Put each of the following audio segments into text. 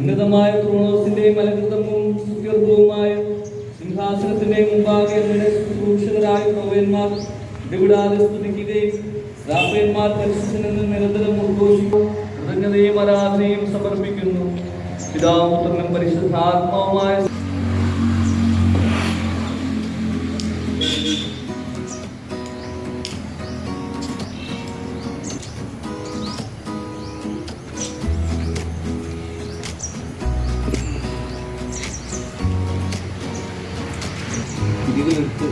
ഉന്നതമായ ത്രോണോസിന്റെയും അലങ്കൃതവും സുത്യർഭവുമായ സിംഹാസനത്തിന്റെ മുമ്പാകെ ശുശ്രൂഷകരായ പ്രവയന്മാർ ഇടവിടാതെ സ്തുതിക്കുകയും ശ്രാപ്പയന്മാർ പരിശുദ്ധനെന്ന് നിരന്തരം ഉദ്ഘോഷിക്കും കൃതജ്ഞതയും ആരാധനയും സമർപ്പിക്കുന്നു. പിതാവും പുത്രനും പരിശുദ്ധാത്മാവുമായ ഇതിലെടുത്ത്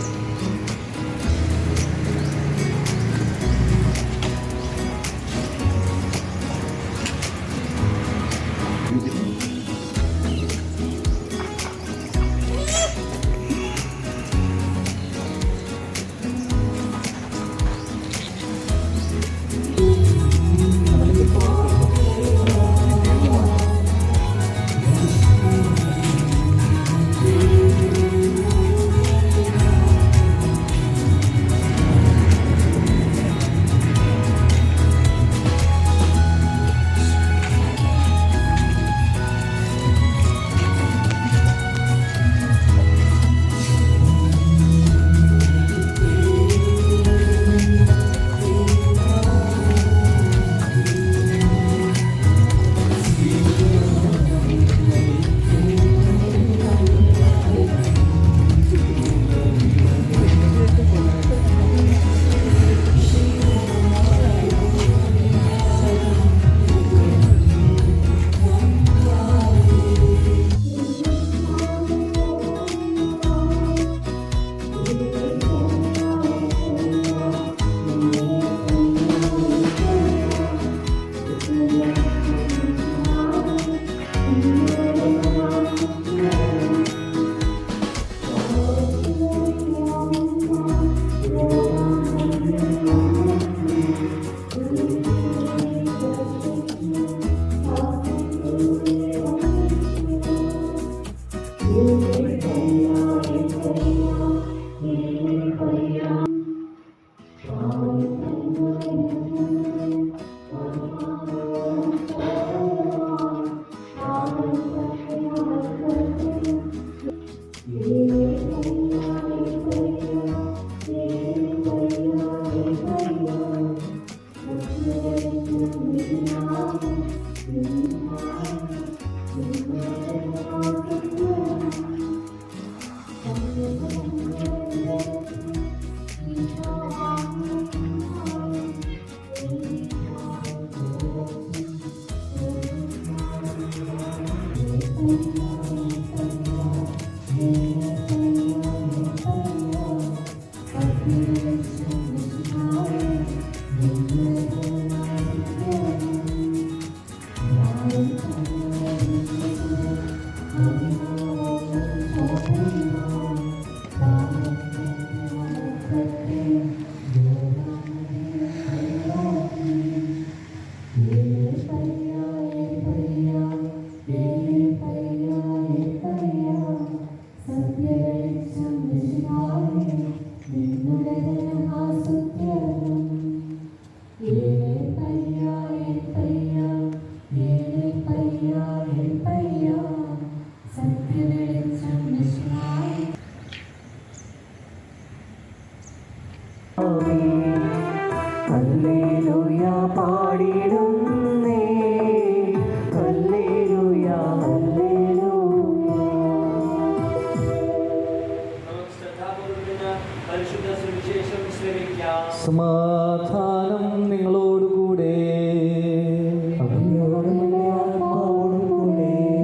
സമാധാനം നിങ്ങളോടുകൂടെ.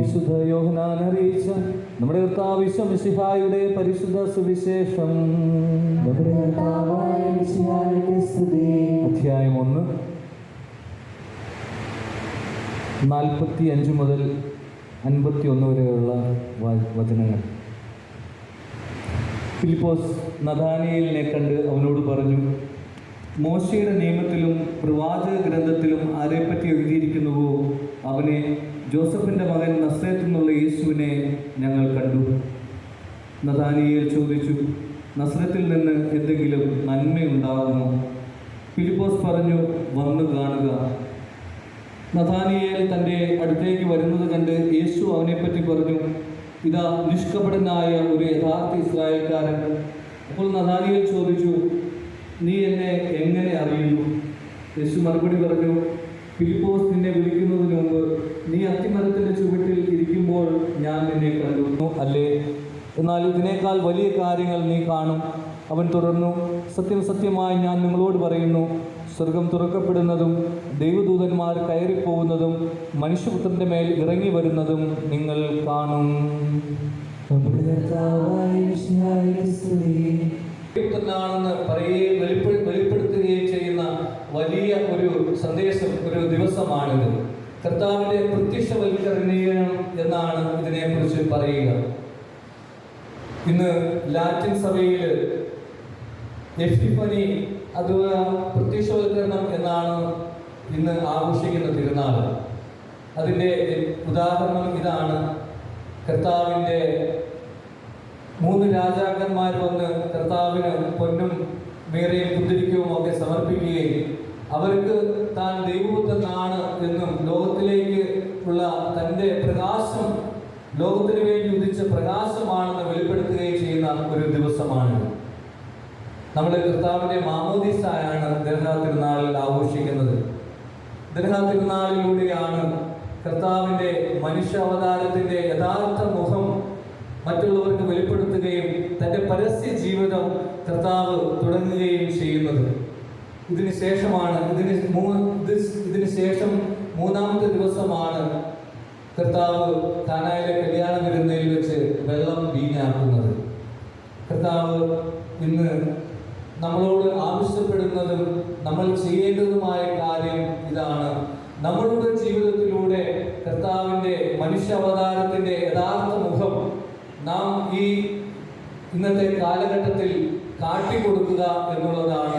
വിശുദ്ധ യോഹന്നാൻ അറിയിച്ച നമ്മുടെ കർത്താവ് മിശിഹായുടെ പരിശുദ്ധ സുവിശേഷം. അധ്യായം 1 45 മുതൽ 51 വരെയുള്ള വചനങ്ങൾ. ഫിലിപ്പോസ് നഥാനിയേലിനെ കണ്ട് അവനോട് പറഞ്ഞു, മോശയുടെ നിയമത്തിലും പ്രവാചക ഗ്രന്ഥത്തിലും ആരെപ്പറ്റി എഴുതിയിരിക്കുന്നുവോ അവനെ, ജോസഫിൻ്റെ മകൻ നസ്രേത്തിൽ നിന്നുള്ള യേശുവിനെ ഞങ്ങൾ കണ്ടു. നഥാനിയേൽ ചോദിച്ചു, നസ്രത്തിൽ നിന്ന് എന്തെങ്കിലും നന്മയുണ്ടാകുമോ? ഫിലിപ്പോസ് പറഞ്ഞു, വന്നു കാണുക. നഥാനിയേൽ തൻ്റെ അടുത്തേക്ക് വരുന്നത് കണ്ട് യേശു അവനെപ്പറ്റി പറഞ്ഞു, ഇതാ നിഷ്കപടനായ ഒരു യഥാർത്ഥ ഇസ്രായേൽക്കാരൻ. അപ്പോൾ നഥാനിയേൽ ചോദിച്ചു, നീ എന്നെ എങ്ങനെ അറിയുന്നു? യേശു മറുപടി പറഞ്ഞു, ഫിലിപ്പോസ് നിന്നെ വിളിക്കുന്നതിന് മുമ്പ് നീ അത്തിമരത്തിൻ്റെ ചുവട്ടിൽ ഇരിക്കുമ്പോൾ ഞാൻ നിന്നെ കണ്ടു. അല്ലേ? എന്നാൽ ഇതിനേക്കാൾ വലിയ കാര്യങ്ങൾ നീ കാണും. അവൻ തുടർന്നു, സത്യം സത്യമായി ഞാൻ നിങ്ങളോട് പറയുന്നു, സ്വർഗം തുറക്കപ്പെടുന്നതും ദൈവദൂതന്മാർ കയറിപ്പോകുന്നതും മനുഷ്യപുത്രൻ്റെ മേൽ ഇറങ്ങി വരുന്നതും നിങ്ങൾ കാണും. ാണെന്ന് പറയുകയും വെളിപ്പെടുത്തുകയും ചെയ്യുന്ന വലിയ ഒരു സന്ദേശം, ഒരു ദിവസമാണിത്. കർത്താവിൻ്റെ പ്രത്യക്ഷവൽക്കരണം എന്നാണ് ഇതിനെക്കുറിച്ച് പറയുക. ഇന്ന് ലാറ്റിൻ സഭയിൽ എപ്പിഫനി അഥവാ പ്രത്യക്ഷവൽക്കരണം എന്നാണ് ഇന്ന് ആഘോഷിക്കുന്ന തിരുനാൾ. അതിൻ്റെ ഉദാഹരണം ഇതാണ്. കർത്താവിൻ്റെ 3 രാജാക്കന്മാർ വന്ന് കർത്താവിന് പൊന്നും മീറയും കുന്തിരിക്കവും ഒക്കെ സമർപ്പിക്കുകയും അവർക്ക് താൻ ദൈവപുത്രനാണ് എന്നും ലോകത്തിലേക്ക് ഉള്ള തൻ്റെ പ്രകാശം, ലോകത്തിന് വേണ്ടി ഉദിച്ച പ്രകാശമാണെന്ന് വെളിപ്പെടുത്തുകയും ചെയ്യുന്ന ഒരു ദിവസമാണിത്. നമ്മൾ കർത്താവിൻ്റെ മാമോദീസായാണ് ദർഹാ തിരുനാളിൽ ആഘോഷിക്കുന്നത്. ദർഹാ തിരുനാളിലൂടെയാണ് കർത്താവിൻ്റെ മനുഷ്യാവതാരത്തിൻ്റെ യഥാർത്ഥ മുഖം മറ്റുള്ളവർക്ക് വെളിപ്പെടുത്തുകയും തൻ്റെ പരസ്യ ജീവിതം കർത്താവ് തുടങ്ങുകയും ചെയ്യുന്നത്. ഇതിന് ശേഷം 3-ാമത്തെ ദിവസമാണ് കർത്താവ് കാനായിലെ കല്യാണ വിരുന്നയിൽ വെച്ച് വെള്ളം വീഞ്ഞാക്കുന്നത്. കർത്താവ് ഇന്ന് നമ്മളോട് ആവശ്യപ്പെടുന്നതും നമ്മൾ ചെയ്യേണ്ടതുമായ കാര്യം ഇതാണ്. നമ്മളുടെ ജീവിതത്തിലൂടെ കർത്താവിൻ്റെ മനുഷ്യാവതാരത്തിൻ്റെ യഥാർത്ഥ മുഖം നാം ഈ ഇന്നത്തെ കാലഘട്ടത്തിൽ കാട്ടിക്കൊടുക്കുക എന്നുള്ളതാണ്.